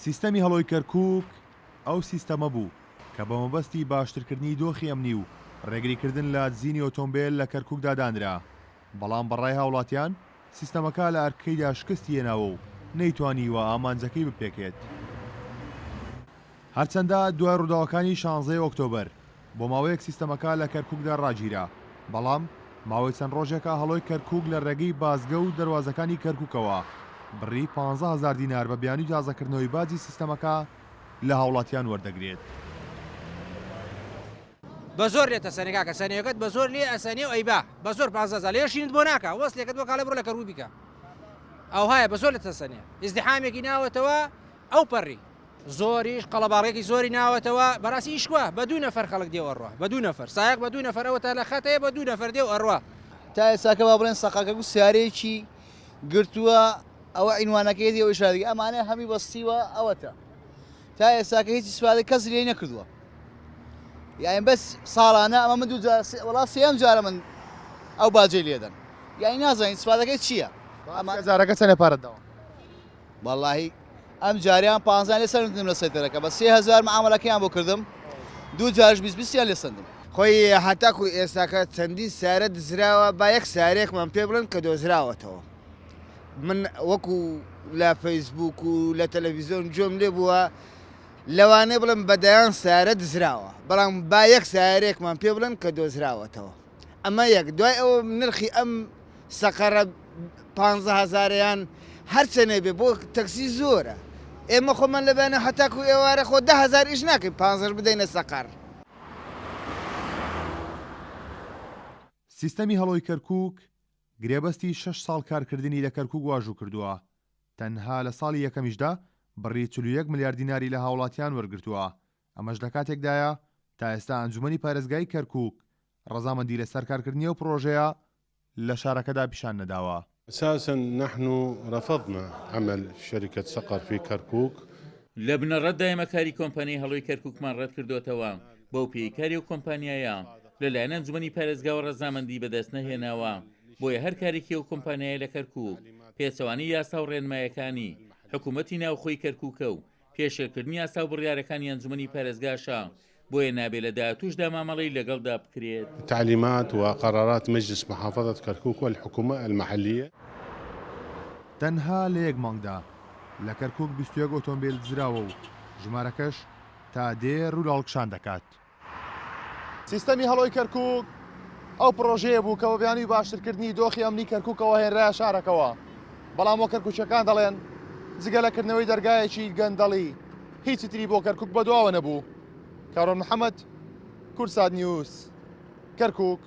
سیستەمی هەڵۆی کەرکووک ئەو سیستەمە بوو کە بە مەبەستی باشترکردنی دۆخی ئەمنی و ڕێگریکردن لە دزینی ئۆتۆمبیل لە کەرکووکدا دانرا، بەڵام بەڕای هاوڵاتیان سیستەمەکە لە ئەرکەیدا شکستی هێناوە و نەیتوانیوە ئامانجەکەی بپێکێت. هەرچەندە دوای ڕووداوەکانی 16 ئۆکتۆبەر بۆ ماوەیەک سیستەمەکە لە کەرکووکدا ڕاگیرا، بەڵام ماوەی چەند ڕۆژێکە هەڵۆی کەرکووک لە ڕێگەی بازگە و دەواازەکانی کەرکووکەوە بڕی 15,000 دینار بە بیانی تازەکردنەوەی باجی سیستەمەکە لە هاوڵاتیان وەردەگرێت. بە زۆر لێتە سەنێکا کە سەنێکت بە زۆر لێ ئەسەنێ و ئەیبا بە زۆر 15,000 لێشینت بۆ ناکە وەستێکت بۆ کاڵە بڕۆ لە کەروو بیکە ئەو هایە بە زۆر لێتە سەنێ ئیزدیحامێکی ناوەتەوە ئەو پەڕی زۆریش قەڵەباڕێکی زۆری ناوەتەوە بەڕاستی ئیشکوە بە 2 نەفەر خەڵک دێ ئەڕوا بە 2 نەفەر سایەک بە 2 نەفەر ئەوە تا لە خەتەیە بە 2 نەفەر دێ و ئەڕوا تا ئێساکە با بڵێن سەقاکە و سیارەیەکی گرتووە ئەوە عینوانەکەی دی ئشادی ئەمانە هەمی بەستیوە ئەوەتە تا ئێساکە هیچ سوادە کەس لێ نەکردووە یاین بەس ساڵانە ئەمە من وڵا سێم جارە من ئەو باجێ لێدەن یانی نازانین سوادەکەی چییە ئەزارەکە چەندە پارەداوە وەڵاهی ئەم جاریان 15 لێ سەرم لە سەیتەرەکە بە 3000 معاملەکەیان بۆ کردم 2 جارش 20 لێ سندم خۆی هەتاکو ئێستاکە چەندین سارە دزراوە با یەک سارێکمان پێ بڵن کە دۆزراوەتەوە من وەکو لە فەیسبوک و لە تەلەڤیزۆن جۆم لێ بووە لەوانێ بڵم بەدایان سارە دزراوە بەڵام با یەک سارێکمان پێ بڵن کە دۆزراوەتەوە ئەمە یەک دوای ئەوە نرخی ئەم سەقەرە 15,000یان هەرچەنێ بێ بۆ تەکسی زۆرە ئێمە خۆمان لەبانە هەتاکو ئێوارە خۆ 10,000 ئیش ناکەین 15 بدەینە سەقەر. سیستەمی هەڵۆی کەرکووک گرێبەستی 6 ساڵ کارکردنی لە کەرکووک واژوو کردووە، تەنها لە ساڵی یەکەمیشدا بڕی 41 ملیار دیناری لە هاوڵاتیان وەرگرتووە. ئەمەش لە کاتێکدایە تا ئێستا ئەنجومەنی پارێزگای کەرکووک ڕەزامەندی لەسەر کارکردنی و پرۆژەیە لە شارەکەدا پیشان نەداوە. أساسا نحن رفضنا عمل شركة صقر في كركوك. لە بنەڕەت دایمەکاری کۆمپانیای هەڵۆی کەرکووکمان ڕەت کردوێتەوە بەو پێیکاری و کۆمپانیایە لەلایەن ئەنجومەنی پارێزگا و ڕەزامەندی بەدەست نەهێناوە بۆیە هەر کارێکی و کۆمپانیای لە کەرکووک پێچەوانی یاسا و ڕێنمایەکانی حکوومەتی ناوخۆی کەرکووکە و پێشێکردنی یاسا و بڕیارەکانی ئەنجومەنی پارێزگاشە بۆیە نابێت لە داهاتووشدا مامەڵەی لەگەڵدا بکرێت. تعليمات وقرارات مجلس محافظة كركوك والحكومة المحلية. تەنها لە یەک مانگدا لە کەرکووک 21 ئۆتۆمبیل دزراوە و ژمارەکەش تا دێ ڕوولاڵکشان دەکات. سیستەمی هەڵۆی کەرکووک ئەو پرۆژەیە بوو کە بە بیانی باشترکردنی دۆخی ئەمنی کەرکووکەوە هێنرایە شارەکەەوە، بەڵام وە کەرکووچەکان دەڵێن جگەلەکردنەوەی دەرگایەکی گەندەڵی هیچی تری بۆ کەرکووک بەدواوە نەبوو. کارۆن محەممەد، کورسات نیوز، کەرکووک.